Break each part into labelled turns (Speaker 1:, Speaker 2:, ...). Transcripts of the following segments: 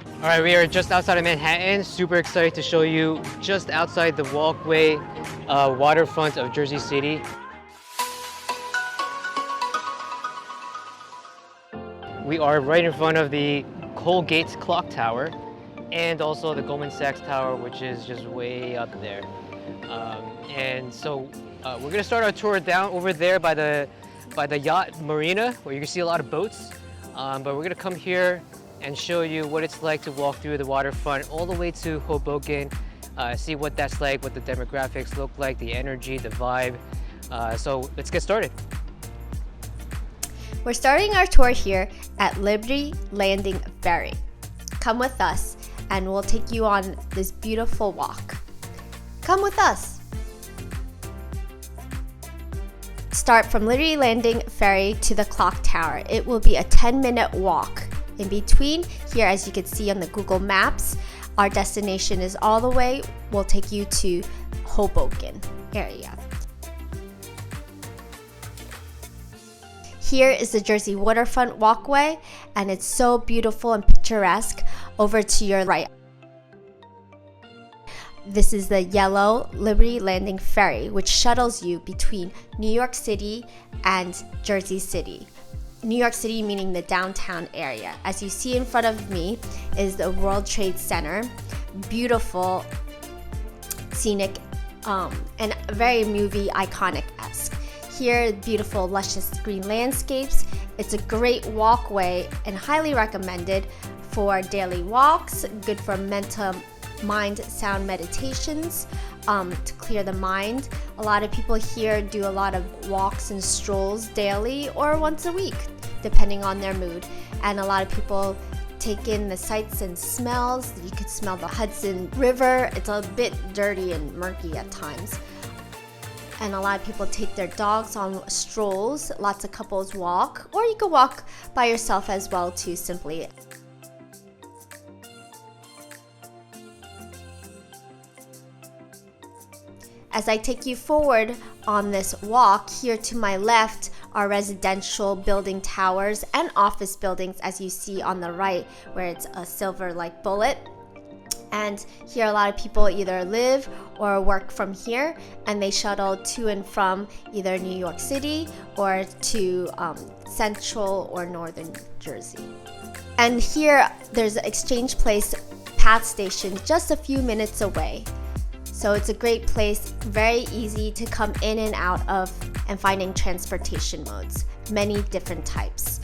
Speaker 1: All right, we are just outside of Manhattan. Super excited to show you just outside the Walkway waterfront of Jersey City. We are right in front of the Colgate Clock Tower and also the Goldman Sachs Tower, which is just way up there. We're gonna start our tour down over there by the yacht marina, where you can see a lot of boats. But we're gonna come here and show you what it's like to walk through the waterfront all the way to Hoboken, see what that's like, what the demographics look like, the energy, the vibe. So let's get started.
Speaker 2: We're starting our tour here at Liberty Landing Ferry. Come with us and we'll take you on this beautiful walk. Come with us. Start from Liberty Landing Ferry to the clock tower. It will be a 10-minute walk. In between, here as you can see on the Google Maps, our destination is all the way. We'll take you to Hoboken area. Here is the Jersey Waterfront Walkway, and it's so beautiful and picturesque. Over to your right. This is the yellow Liberty Landing Ferry, which shuttles you between New York City and Jersey City. New York City meaning the downtown area. As you see in front of me is the World Trade Center. Beautiful, scenic, and very movie iconic-esque. Here, beautiful, luscious green landscapes. It's a great walkway and highly recommended for daily walks, good for mental mind sound meditations to clear the mind. A lot of people here do a lot of walks and strolls daily or once a week, depending on their mood. And a lot of people take in the sights and smells. You could smell the Hudson River. It's a bit dirty and murky at times. And a lot of people take their dogs on strolls. Lots of couples walk, or you could walk by yourself as well too, simply. As I take you forward on this walk, here to my left are residential building towers and office buildings, as you see on the right, where it's a silver-like bullet. And here a lot of people either live or work from here, and they shuttle to and from either New York City or to central or northern Jersey. And here there's an Exchange Place PATH station just a few minutes away. So it's a great place, very easy to come in and out of, and finding transportation modes, many different types.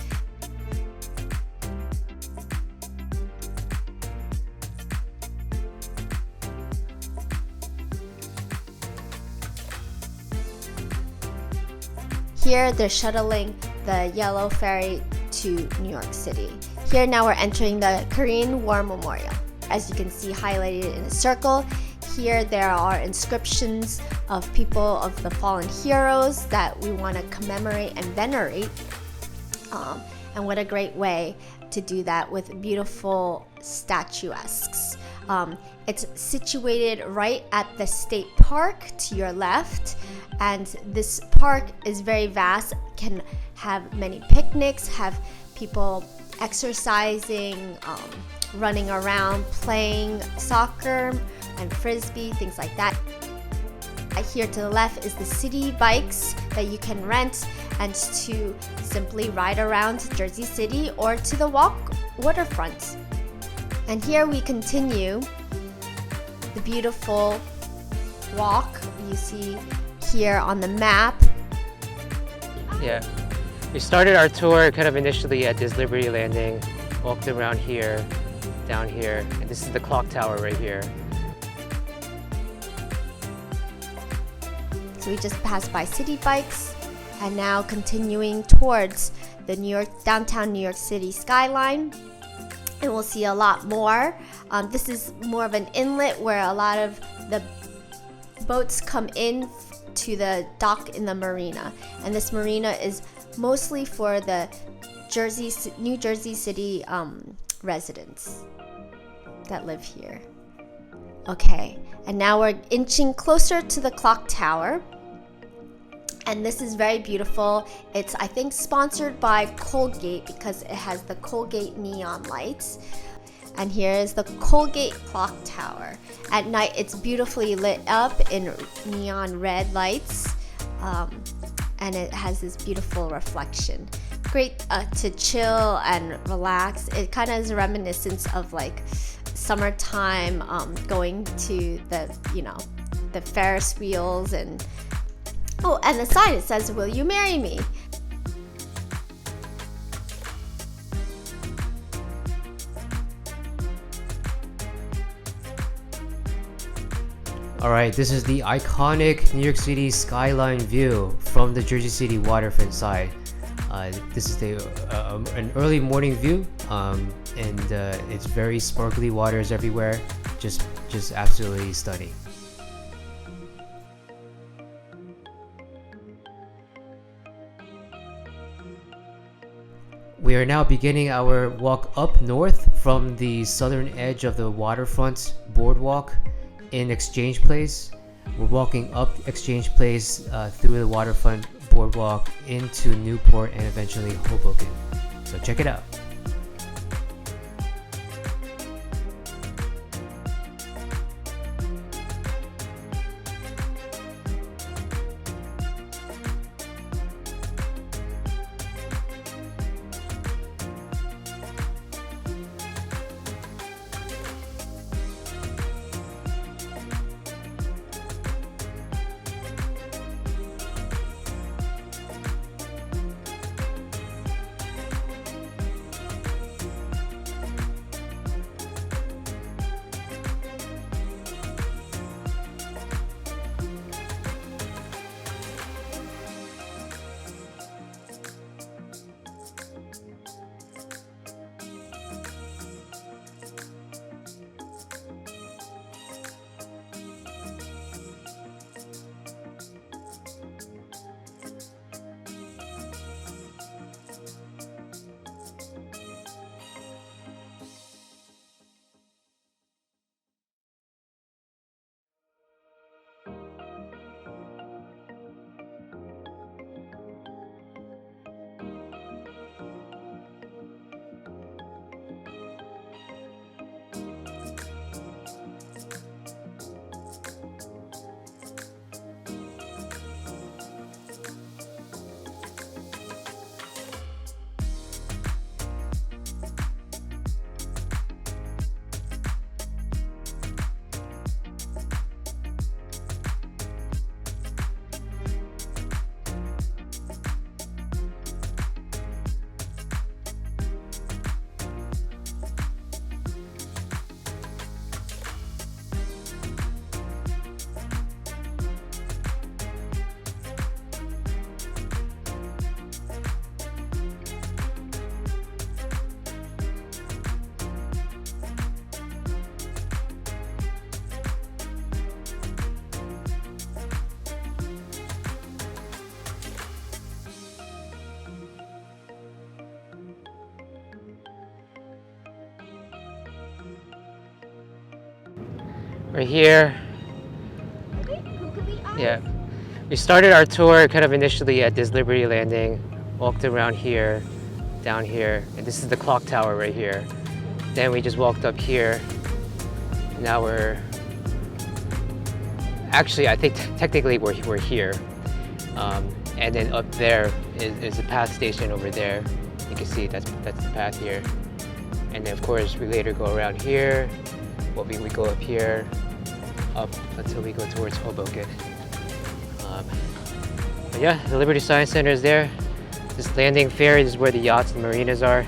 Speaker 2: Here they're shuttling the yellow ferry to New York City. Here now we're entering the Korean War Memorial. As you can see highlighted in a circle, here there are inscriptions of people of the fallen heroes that we want to commemorate and venerate. And what a great way to do that with beautiful statuesques. It's situated right at the state park to your left, and this park is very vast, can have many picnics, have people exercising, running around, playing soccer and frisbee, things like that. Here to the left is the city bikes that you can rent and to simply ride around Jersey City or to the waterfront. And here we continue the beautiful walk you see here on the map.
Speaker 1: Yeah, we started our tour kind of initially at this Liberty Landing, walked around here, down here, and this is the clock tower right here.
Speaker 2: So we just passed by city bikes and now continuing towards the downtown New York City skyline. And we'll see a lot more. This is more of an inlet where a lot of the boats come in to the dock in the marina. And this marina is mostly for the New Jersey City residents that live here. Okay, and now we're inching closer to the clock tower. And this is very beautiful. It's, I think, sponsored by Colgate because it has the Colgate neon lights. And here is the Colgate Clock Tower. At night, it's beautifully lit up in neon red lights, and it has this beautiful reflection. Great to chill and relax. It kind of is a reminiscence of like summertime, going to the Ferris wheels and the sign, it says, "Will you marry me?"
Speaker 1: Alright, this is the iconic New York City skyline view from the Jersey City waterfront side. This is an early morning view, and it's very sparkly waters everywhere. Just absolutely stunning. We are now beginning our walk up north from the southern edge of the waterfront boardwalk in Exchange Place. We're walking up Exchange Place through the waterfront boardwalk into Newport and eventually Hoboken. So check it out. We're here. Yeah. We started our tour kind of initially at this Liberty Landing, walked around here, down here, and this is the clock tower right here. Then we just walked up here. Now we're actually, I think technically we're here. And then up there is a path station over there. You can see that's the path here. And then of course we later go around here. Well, we go up here, up until we go towards Hoboken. But yeah, the Liberty Science Center is there. This landing ferry, this is where the yachts and marinas are.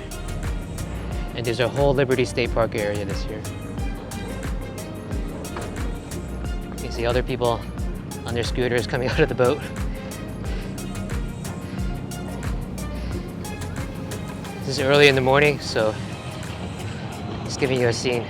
Speaker 1: And there's a whole Liberty State Park area this year. You can see other people on their scooters coming out of the boat. This is early in the morning, so just giving you a scene.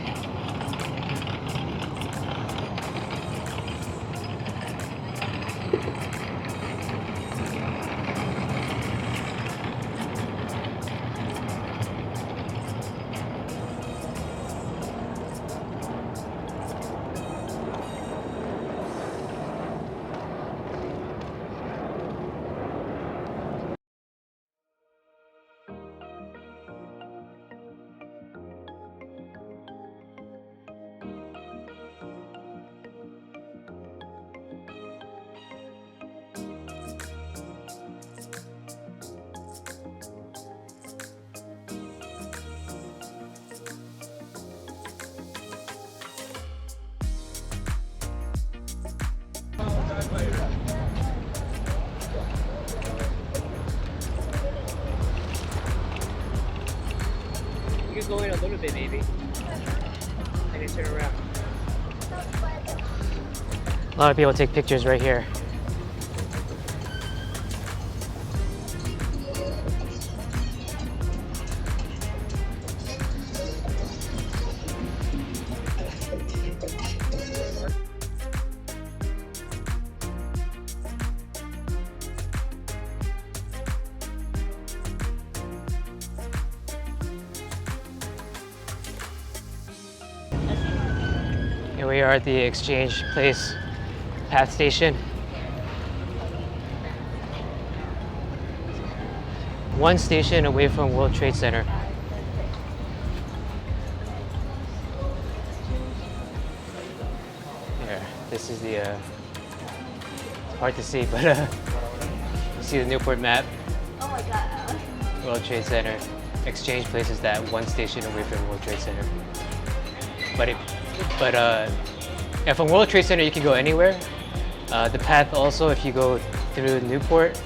Speaker 1: going a little bit, maybe. And then turn around. A lot of people take pictures right here. Here we are at the Exchange Place Path Station. One station away from World Trade Center. Here, this is the, it's hard to see, but you see the Newport map.
Speaker 2: Oh my god.
Speaker 1: World Trade Center. Exchange Place is that one station away from World Trade Center. Yeah, from World Trade Center you can go anywhere. The path also, if you go through Newport,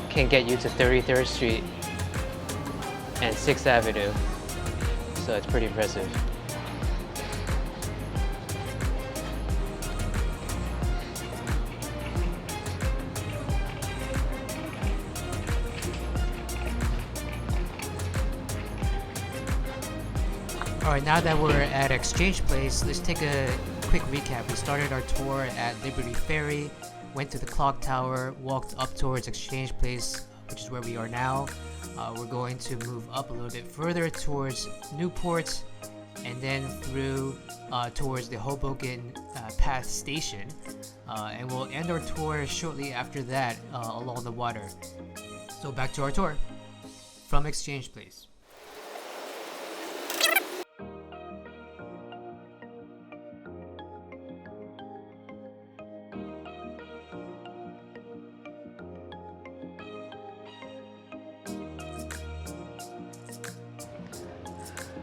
Speaker 1: can get you to 33rd Street and 6th Avenue. So it's pretty impressive. Alright, now that we're at Exchange Place, let's take a quick recap. We started our tour at Liberty Ferry, went to the Clock Tower, walked up towards Exchange Place, which is where we are now. We're going to move up a little bit further towards Newport, and then through towards the Hoboken Path Station. And we'll end our tour shortly after that along the water. So back to our tour from Exchange Place.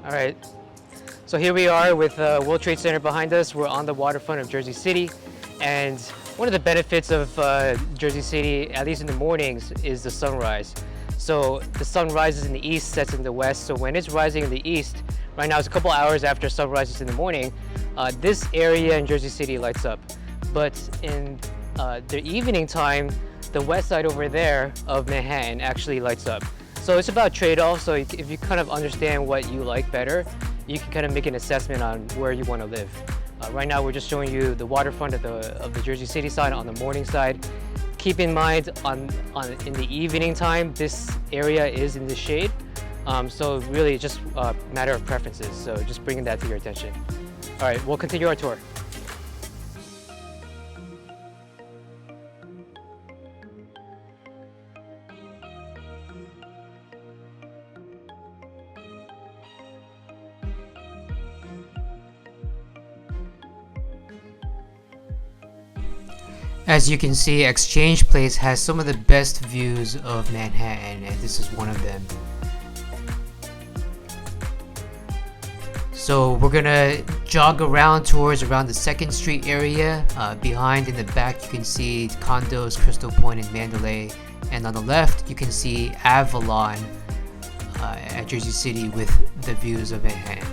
Speaker 1: All right, so here we are with World Trade Center behind us. We're on the waterfront of Jersey City, and one of the benefits of Jersey City, at least in the mornings, is the sunrise. So the sun rises in the east, sets in the west. So when it's rising in the east, right now it's a couple hours after sun rises in the morning, this area in Jersey City lights up. But in the evening time, the west side over there of Manhattan actually lights up. So it's about trade-off. So if you kind of understand what you like better, you can kind of make an assessment on where you want to live. Right now we're just showing you the waterfront of the Jersey City side on the morning side. Keep in mind in the evening time, this area is in the shade. So really just a matter of preferences. So just bringing that to your attention. All right, we'll continue our tour. As you can see, Exchange Place has some of the best views of Manhattan, and this is one of them. So we're gonna jog around towards around the 2nd Street area. Behind in the back you can see condos, Crystal Point and Mandalay, and on the left you can see Avalon at Jersey City with the views of Manhattan.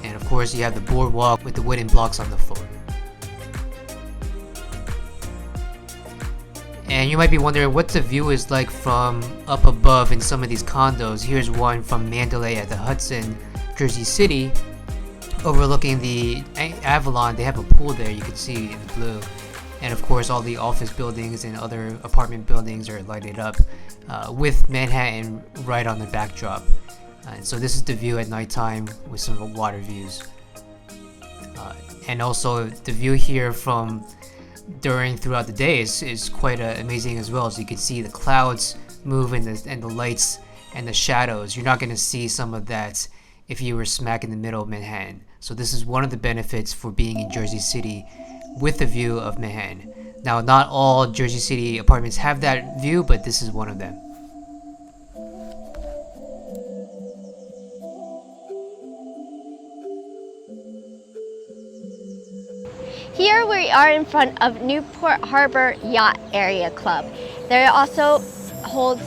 Speaker 1: And of course you have the boardwalk with the wooden blocks on the floor. And you might be wondering what the view is like from up above in some of these condos. Here's one from Mandalay at the Hudson, Jersey City, overlooking the Avalon. They have a pool there, you can see in the blue. And of course all the office buildings and other apartment buildings are lighted up with Manhattan right on the backdrop. And so this is the view at nighttime with some water views. And also the view here from throughout the day is quite amazing as well. So you can see the clouds move and the lights and the shadows. You're not going to see some of that if you were smack in the middle of Manhattan. So this is one of the benefits for being in Jersey City with the view of Manhattan. Now, not all Jersey City apartments have that view, but this is one of them.
Speaker 2: Here we are in front of Newport Harbor Yacht Area Club. There also holds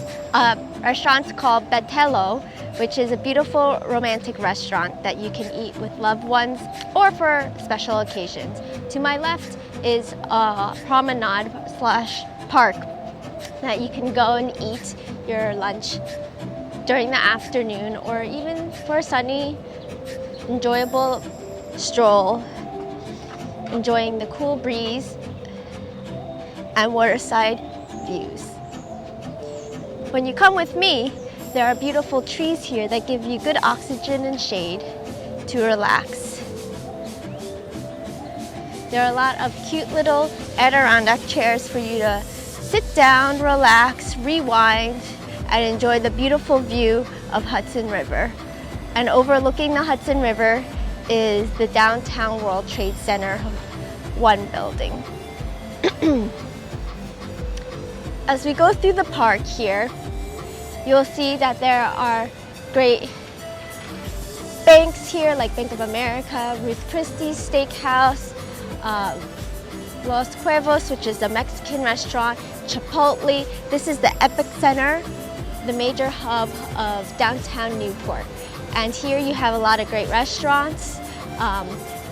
Speaker 2: restaurant's called Betello, which is a beautiful romantic restaurant that you can eat with loved ones or for special occasions. To my left is a promenade slash park that you can go and eat your lunch during the afternoon, or even for a sunny, enjoyable stroll, enjoying the cool breeze and waterside views. When you come with me, there are beautiful trees here that give you good oxygen and shade to relax. There are a lot of cute little Adirondack chairs for you to sit down, relax, rewind, and enjoy the beautiful view of Hudson River. And overlooking the Hudson River is the Downtown World Trade Center 1 building. As we go through the park here, you'll see that there are great banks here, like Bank of America, Ruth Christie's Steakhouse, Los Cuervos, which is a Mexican restaurant, Chipotle. This is the epicenter, the major hub of downtown Newport. And here you have a lot of great restaurants.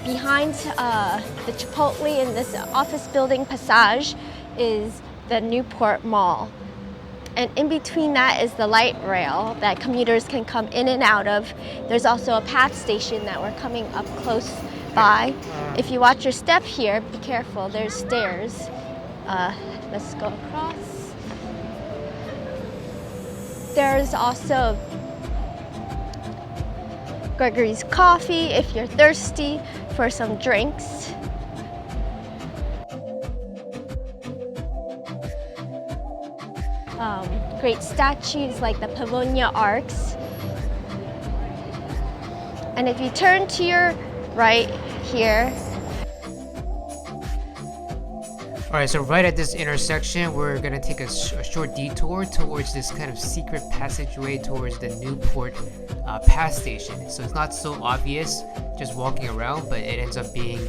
Speaker 2: Behind the Chipotle in this office building Passage is the Newport Mall. And in between that is the light rail that commuters can come in and out of. There's also a PATH station that we're coming up close by. If you watch your step here, be careful, there's stairs. Let's go across. There's also Gregory's Coffee if you're thirsty for some drinks. Great statues like the Pavonia Arcs. And if you turn to your right here.
Speaker 1: All right, so right at this intersection, we're gonna take a short detour towards this kind of secret passageway towards the Newport PATH station. So it's not so obvious just walking around, but it ends up being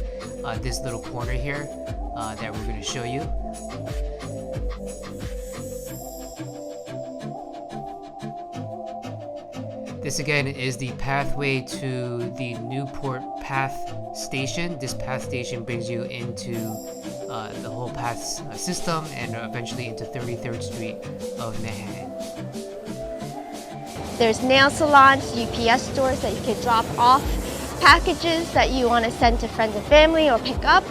Speaker 1: this little corner here that we're gonna show you. This again is the pathway to the Newport PATH station. This PATH station brings you into the whole PATH system and eventually into 33rd Street of Manhattan.
Speaker 2: There's nail salons, UPS stores that you can drop off packages that you want to send to friends and family or pick up.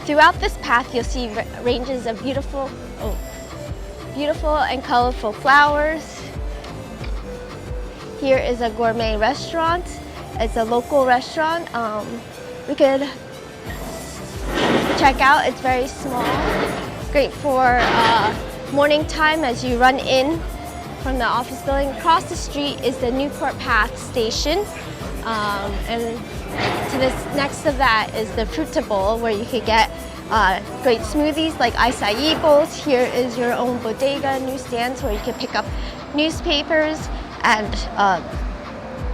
Speaker 2: Throughout this path, you'll see ranges of beautiful and colorful flowers. Here is a gourmet restaurant. It's a local restaurant. We could check out. It's very small. Great for morning time as you run in from the office building. Across the street is the Newport PATH station. And to this next to that is the Fruta Bowl, where you could get great smoothies like acai bowls. Here is your own bodega newsstands where you can pick up newspapers and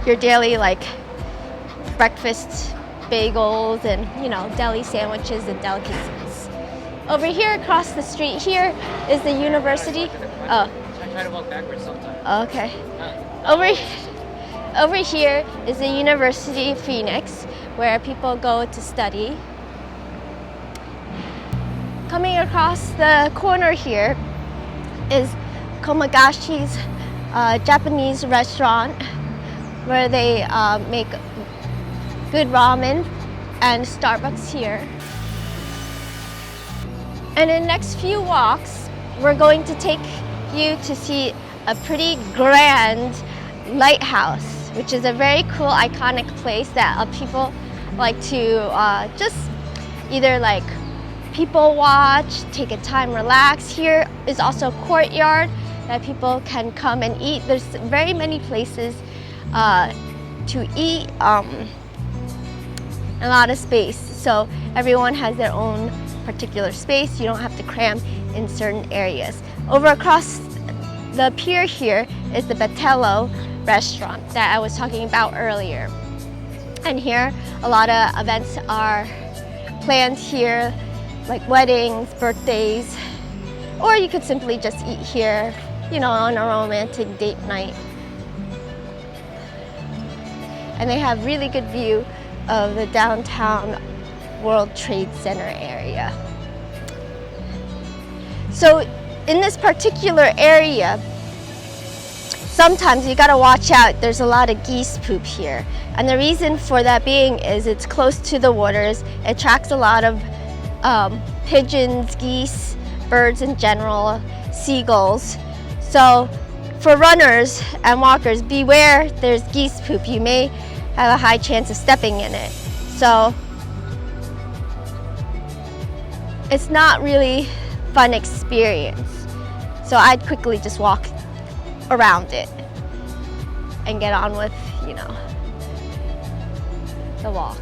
Speaker 2: your daily like breakfast bagels and deli sandwiches and delicacies. Over here across the street here is the university. Oh. I try to walk backwards sometimes. Okay. Over here is the University of Phoenix, where people go to study. Coming across the corner here is Komagashi's Japanese restaurant, where they make good ramen, and Starbucks here. And in the next few walks, we're going to take you to see a pretty grand lighthouse, which is a very cool, iconic place that people like to just either like people watch, take a time, relax. Here is also a courtyard that people can come and eat. There's very many places to eat, a lot of space. So everyone has their own particular space. You don't have to cram in certain areas. Over across the pier here is the Betello restaurant that I was talking about earlier. And here, a lot of events are planned here, like weddings, birthdays, Or you could simply just eat here, you know, on a romantic date night. And they have really good view of the downtown World Trade Center area. So in this particular area, sometimes you gotta watch out. There's a lot of geese poop here. And the reason for that being is it's close to the waters. It attracts a lot of pigeons, geese, birds in general, seagulls. So for runners and walkers, beware, there's geese poop. You may have a high chance of stepping in it. So it's not really fun experience. So I'd quickly just walk around it and get on with, you know, the walk.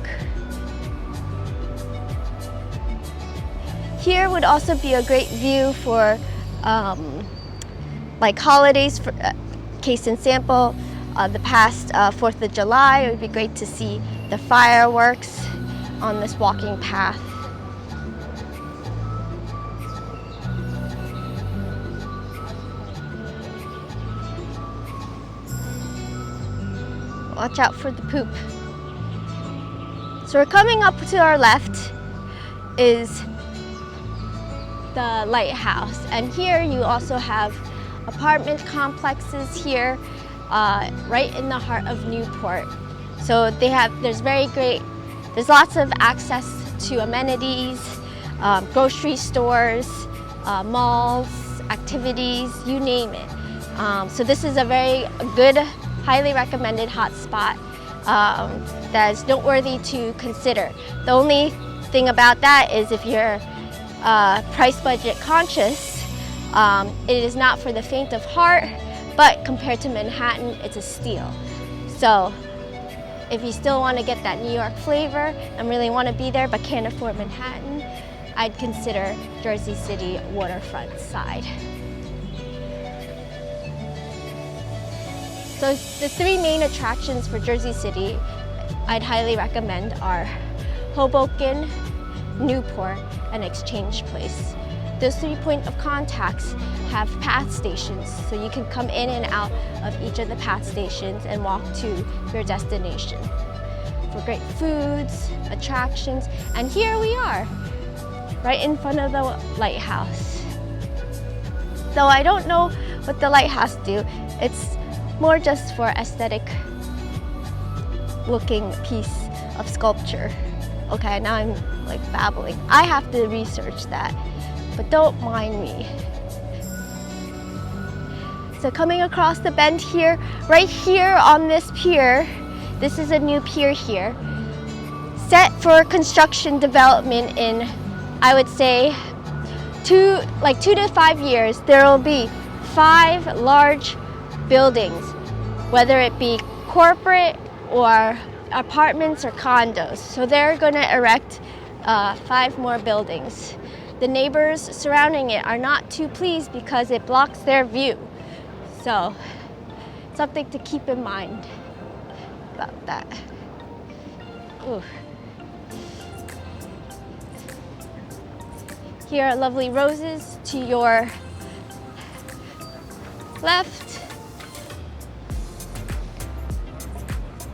Speaker 2: Here would also be a great view for like holidays. For case in sample, the past 4th of July, it would be great to see the fireworks on this walking path. Watch out for the poop. So we're coming up to our left is the lighthouse, and here you also have apartment complexes here right in the heart of Newport. So there's lots of access to amenities, grocery stores, malls, activities, you name it. So this is a very good, highly recommended hotspot that is noteworthy to consider. The only thing about that is if you're price budget conscious, it is not for the faint of heart, but compared to Manhattan, it's a steal. So if you still want to get that New York flavor and really want to be there but can't afford Manhattan, I'd consider Jersey City waterfront side. So the 3 main attractions for Jersey City I'd highly recommend are Hoboken, Newport, and Exchange Place. Those 3 points of contacts have path stations, so you can come in and out of each of the path stations and walk to your destination for great foods, attractions, and here we are, right in front of the lighthouse. Though I don't know what the lighthouse do, it's more just for aesthetic looking piece of sculpture. Okay, now I'm like babbling. I have to research that, but don't mind me. So coming across the bend here, right here on this pier, this is a new pier here, set for construction development in, I would say, 2 to 5 years. There will be 5 large buildings, whether it be corporate or apartments or condos. So they're going to erect 5 more buildings. The neighbors surrounding it are not too pleased because it blocks their view. So something to keep in mind about that. Ooh. Here are lovely roses to your left.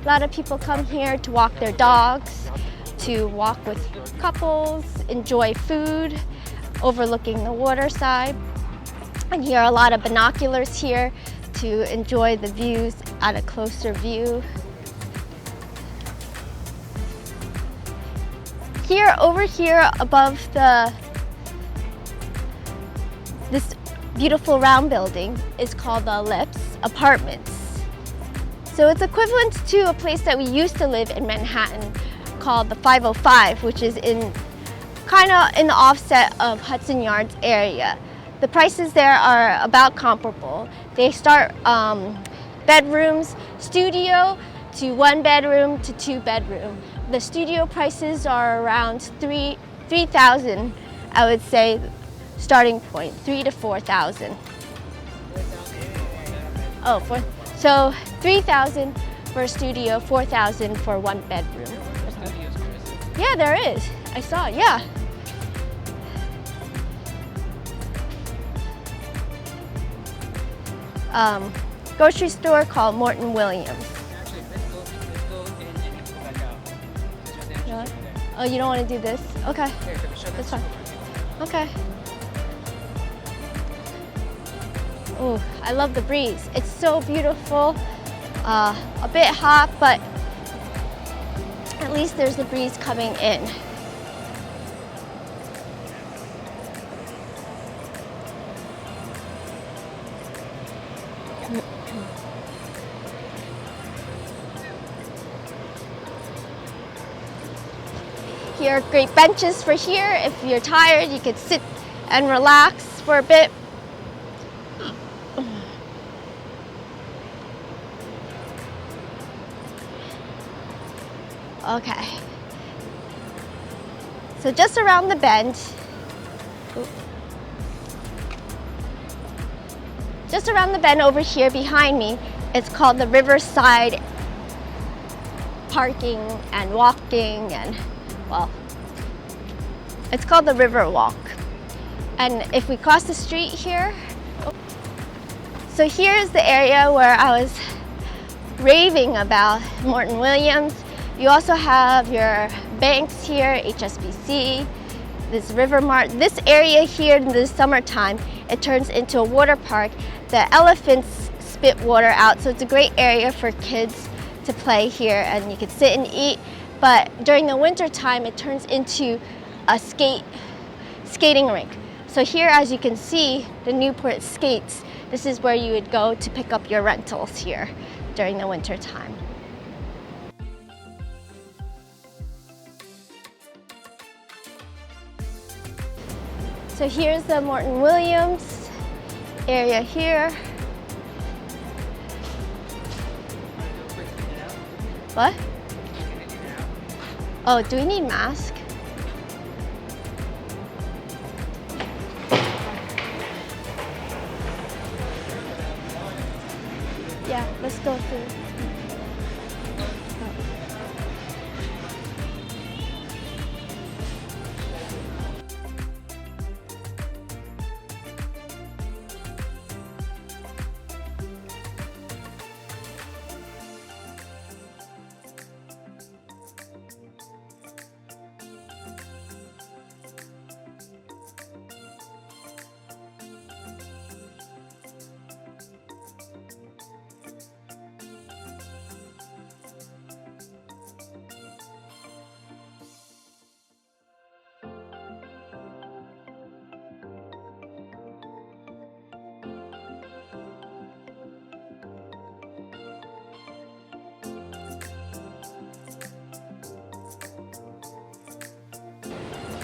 Speaker 2: A lot of people come here to walk their dogs, to walk with couples, enjoy food, overlooking the water side. And here are a lot of binoculars here to enjoy the views at a closer view. Here, over here above this beautiful round building is called the Ellipse Apartments. So it's equivalent to a place that we used to live in Manhattan called the 505, which is kind of in the offset of Hudson Yards area. The prices there are about comparable. They start bedrooms, studio, to 1 bedroom to 2 bedroom. The studio prices are around $3,000, I would say, starting point, $3,000 to $4,000. So $3,000 for a studio, $4,000 for 1 bedroom. Yeah, there is. I saw, yeah. grocery store called Morton Williams.
Speaker 1: Actually, let's go in and go back out. There's the entrance
Speaker 2: Really?
Speaker 1: over there.
Speaker 2: Oh, you don't want to do this? Okay,
Speaker 1: Here, show
Speaker 2: that's
Speaker 1: that
Speaker 2: fine. Okay. Oh, I love the breeze. It's so beautiful. A bit hot, but at least there's the breeze coming in. Here are great benches for here. If you're tired, you could sit and relax for a bit. Okay. So just around the bend, just around the bend over here behind me, it's called the Riverside parking and walking, and well, it's called the River Walk. And if we cross the street here, so here's the area where I was raving about Morton Williams. You also have your banks here, HSBC, this River Mart. This area here in the summertime, it turns into a water park. The elephants spit water out, so it's a great area for kids to play here, and you can sit and eat. But during the winter time, it turns into a skating rink. So here, as you can see, the Newport skates. This is where you would go to pick up your rentals here during the winter time. So here's the Morton Williams area here. What? Oh, do we need masks? Yeah, let's go through.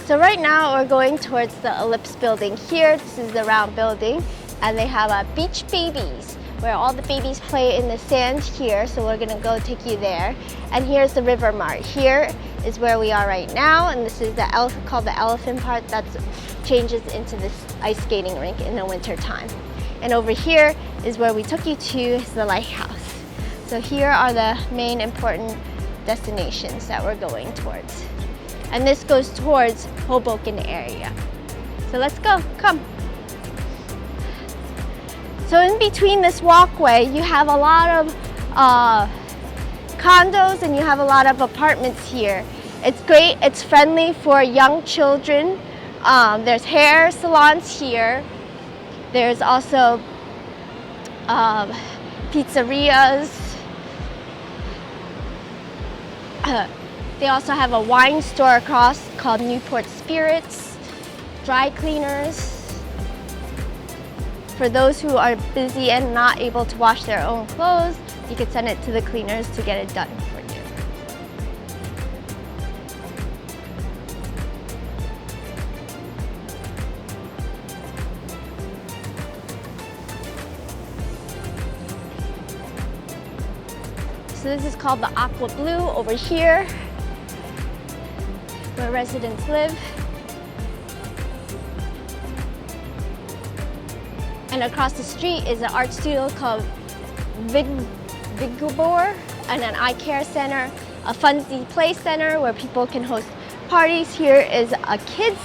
Speaker 2: So right now we're going towards the Ellipse building here. This is the round building, and they have a beach babies where all the babies play in the sand here. So we're gonna go take you there. And here's the River Mart. Here is where we are right now, and this is the called the Elephant Park that changes into this ice skating rink in the winter time. And over here is where we took you to, is the lighthouse. So here are the main important destinations that we're going towards. And this goes towards Hoboken area. So let's go, come. So in between this walkway, you have a lot of condos and you have a lot of apartments here. It's great, it's friendly for young children. There's hair salons here. There's also pizzerias. They also have a wine store across called Newport Spirits, dry cleaners. For those who are busy and not able to wash their own clothes, you could send it to the cleaners to get it done for you. So this is called the Aqua Blue over here, where residents live. And across the street is an art studio called Vigobor, and an eye care center, a Funsy Play Center where people can host parties. Here is a kids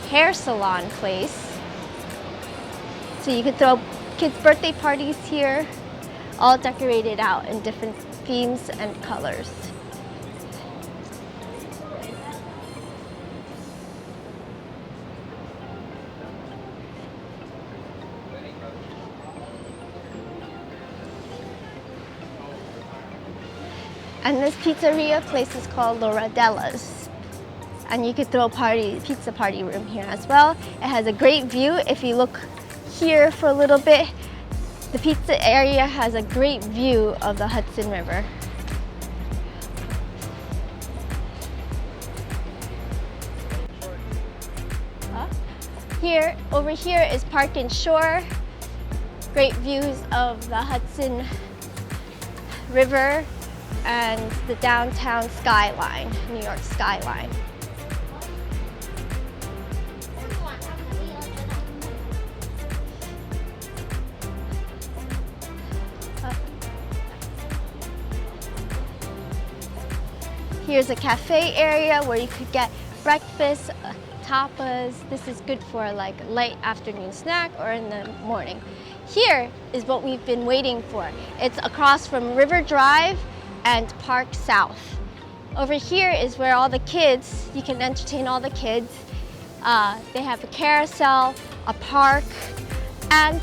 Speaker 2: hair salon place. So you could throw kids' birthday parties here, all decorated out in different themes and colors. And this pizzeria place is called Loradella's. And you could throw a pizza party room here as well. It has a great view. If you look here for a little bit, the pizza area has a great view of the Hudson River. Over here is Park and Shore. Great views of the Hudson River and the downtown skyline, New York skyline. Here's a cafe area where you could get breakfast, tapas. This is good for like late afternoon snack or in the morning. Here is what we've been waiting for. It's across from River Drive and Park South. Over here is where all the kids, you can entertain all the kids. They have a carousel, a park, and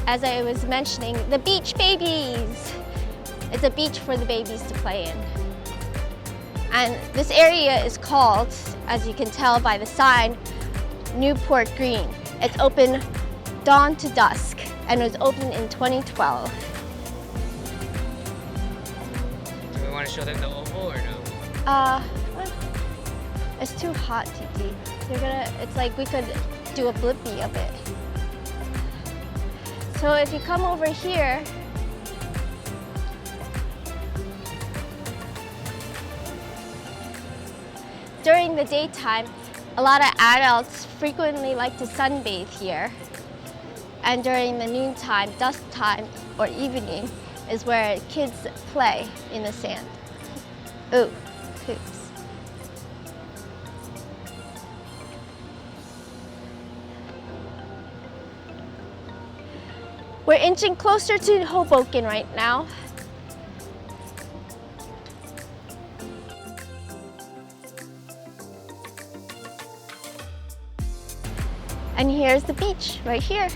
Speaker 2: as I was mentioning, the beach babies. It's a beach for the babies to play in. And this area is called, as you can tell by the sign, Newport Green. It's open dawn to dusk and was opened in 2012.
Speaker 1: Do we want to show them the oval or no?
Speaker 2: It's too hot, Tiki. It's like we could do a blippy of it. So if you come over here, during the daytime, a lot of adults frequently like to sunbathe here. And during the noontime, dusk time, or evening is where kids play in the sand. Ooh, hoops. We're inching closer to Hoboken right now. And here's the beach right here.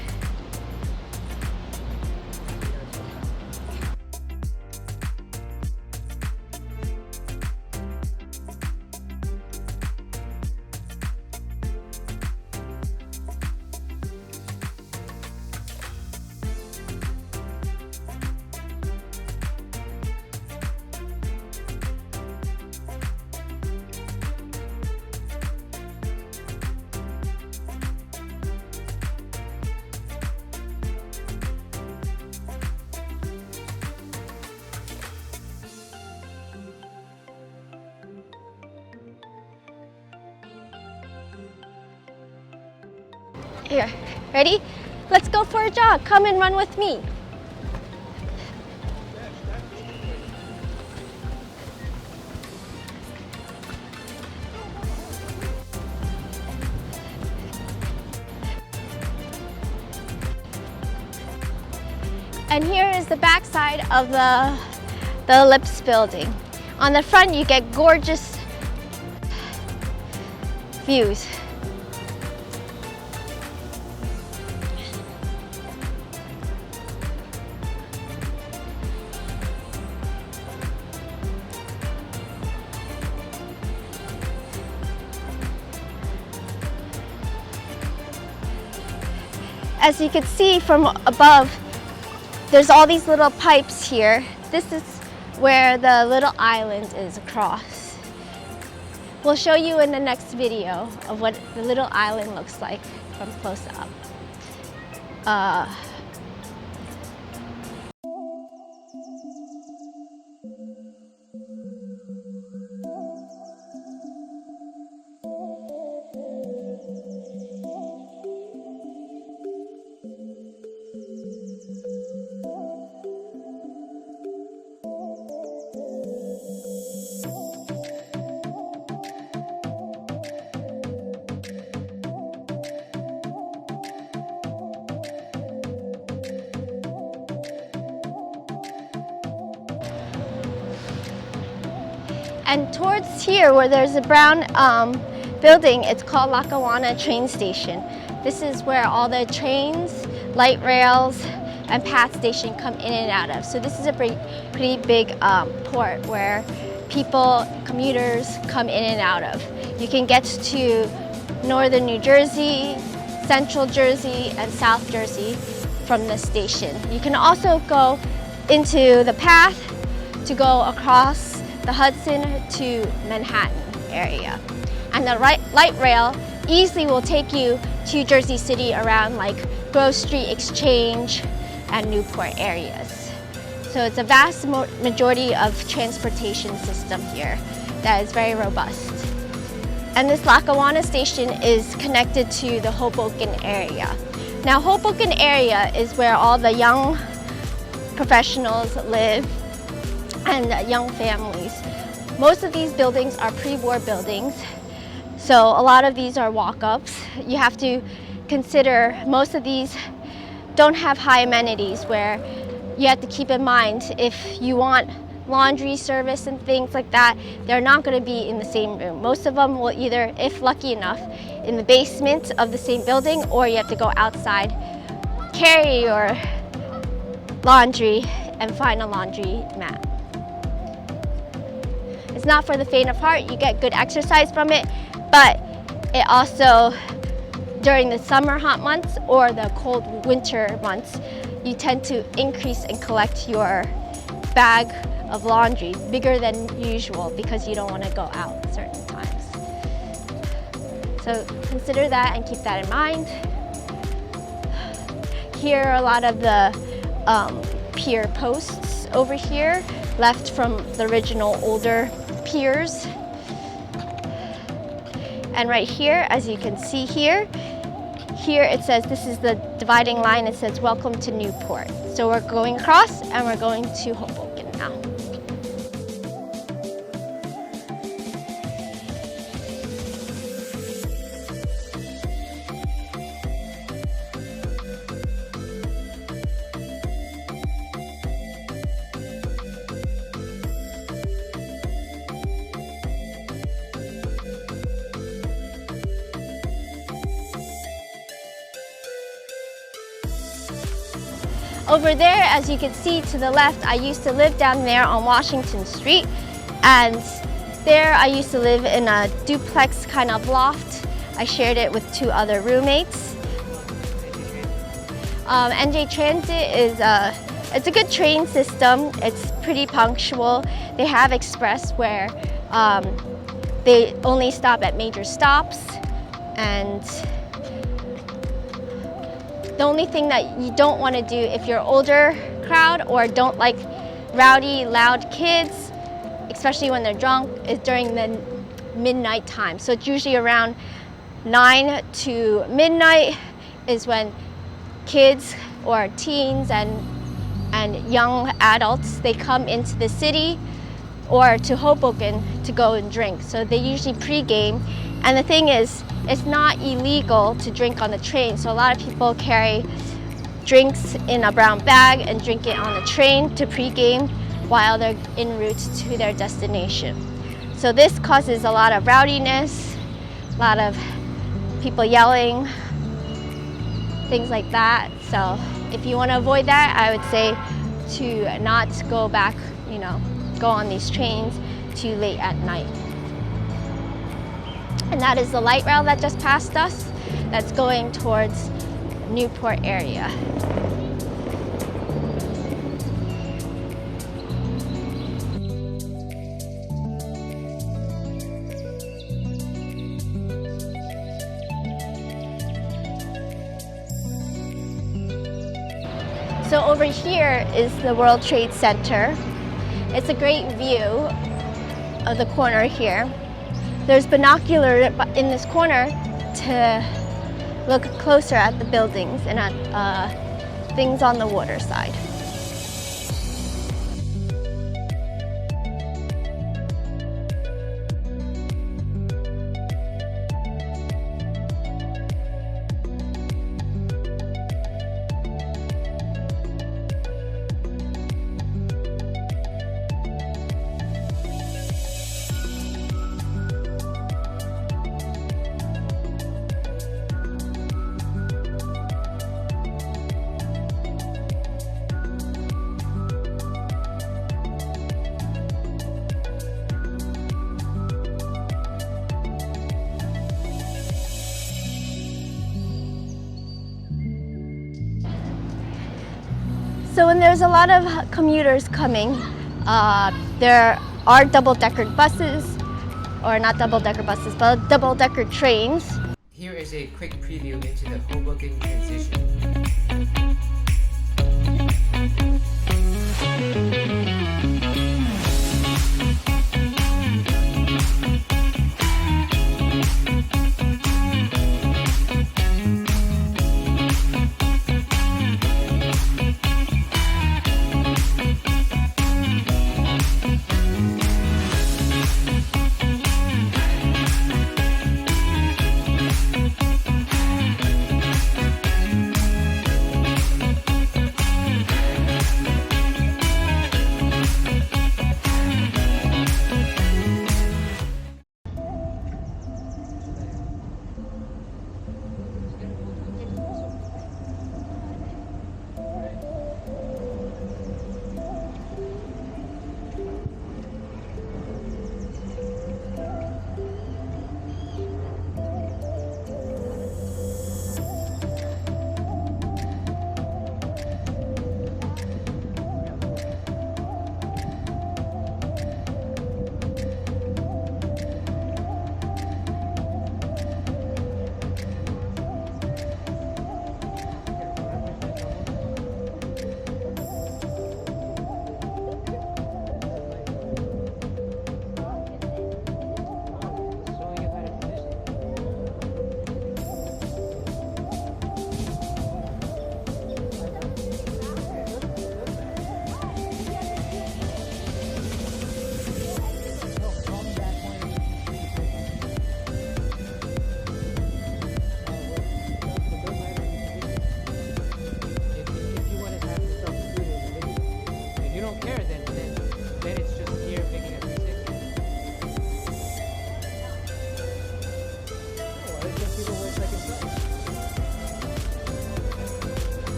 Speaker 2: Here, ready? Let's go for a jog. Come and run with me. And here is the backside of the Ellipse building. On the front, you get gorgeous views. As you can see from above, there's all these little pipes here. This is where the little island is across. We'll show you in the next video of what the little island looks like from close up. And towards here where there's a brown building, it's called Lackawanna train station. This is where all the trains, light rails, and PATH station come in and out of. So this is a pretty big port where people, commuters come in and out of. You can get to northern New Jersey, central Jersey, and South Jersey from the station. You can also go into the PATH to go across the Hudson to Manhattan area. And the light rail easily will take you to Jersey City around like Grove Street Exchange and Newport areas. So it's a vast majority of transportation system here that is very robust. And this Lackawanna station is connected to the Hoboken area. Now Hoboken area is where all the young professionals live and young families. Most of these buildings are pre-war buildings, so a lot of these are walk-ups. You have to consider most of these don't have high amenities, where you have to keep in mind if you want laundry service and things like that, they're not going to be in the same room. Most of them will either, if lucky enough, in the basement of the same building, or you have to go outside, carry your laundry, and find a laundry mat. It's not for the faint of heart. You get good exercise from it, but it also, during the summer hot months or the cold winter months, you tend to increase and collect your bag of laundry bigger than usual because you don't want to go out at certain times. So consider that and keep that in mind. Here are a lot of the pier posts over here, left from the original older piers. And right here, as you can see here it says, this is the dividing line, it says welcome to Newport. So we're going across and we're going to Hoboken now. Over there, as you can see to the left, I used to live down there on Washington Street, and there I used to live in a duplex kind of loft. I shared it with 2 other roommates. NJ Transit is it's a good train system. It's pretty punctual. They have express where they only stop at major stops, and the only thing that you don't want to do if you're older crowd or don't like rowdy, loud kids, especially when they're drunk, is during the midnight time. So it's usually around 9 to midnight is when kids or teens and young adults, they come into the city or to Hoboken to go and drink. So they usually pre-game. And the thing is, it's not illegal to drink on the train. So a lot of people carry drinks in a brown bag and drink it on the train to pre-game while they're en route to their destination. So this causes a lot of rowdiness, a lot of people yelling, things like that. So if you want to avoid that, I would say to not go back, go on these trains too late at night. And that is the light rail that just passed us, that's going towards Newport area. So over here is the World Trade Center. It's a great view of the corner here. There's binocular in this corner to look closer at the buildings and at things on the water side. So when there's a lot of commuters coming, there are double-decker buses, or not double-decker buses, but double-decker trains.
Speaker 1: Here is a quick preview into the Hoboken transition.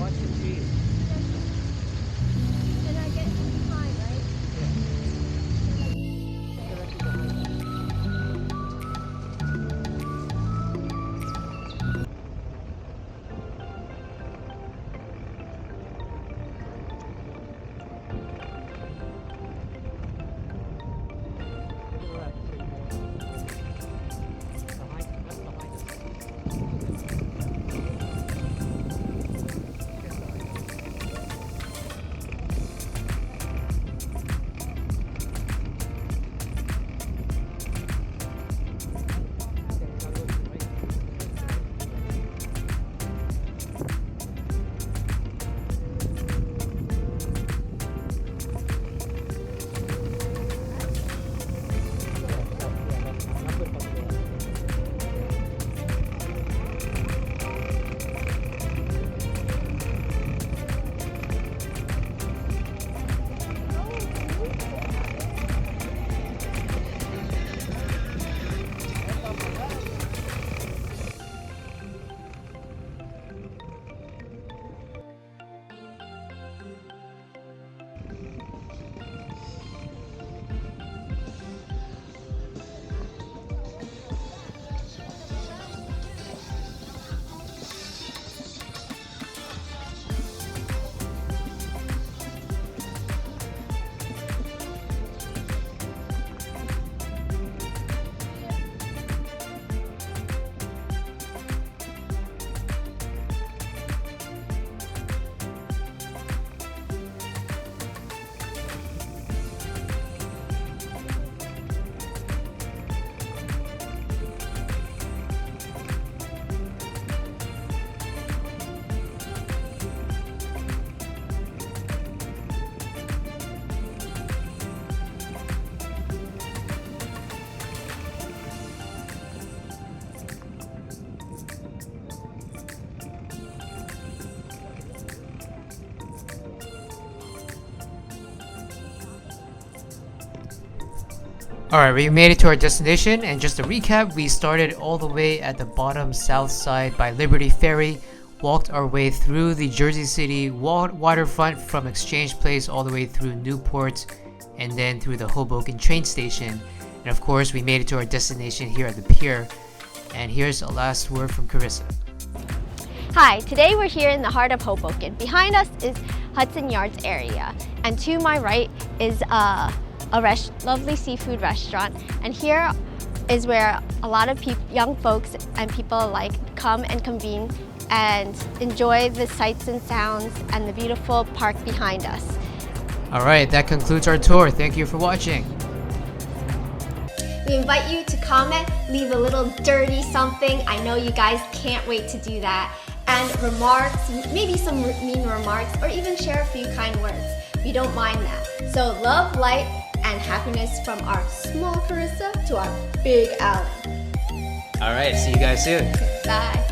Speaker 1: watch the trees.
Speaker 2: And I get behind, right?
Speaker 1: Directly behind you. Alright, we made it to our destination, and just to recap, we started all the way at the bottom south side by Liberty Ferry, walked our way through the Jersey City waterfront from Exchange Place all the way through Newport, and then through the Hoboken train station. And of course, we made it to our destination here at the Pier. And here's a last word from Carissa.
Speaker 2: Hi, today we're here in the heart of Hoboken. Behind us is Hudson Yards area, and to my right is a lovely seafood restaurant, and here is where a lot of young folks and people alike come and convene and enjoy the sights and sounds and the beautiful park behind us.
Speaker 1: Alright, that concludes our tour. Thank you for watching.
Speaker 2: We invite you to comment, leave a little dirty something. I know you guys can't wait to do that. And remarks, maybe some mean remarks, or even share a few kind words. We don't mind that. So love, light, and happiness from our small Carissa to our big Alan.
Speaker 1: Alright, see you guys soon.
Speaker 2: Bye.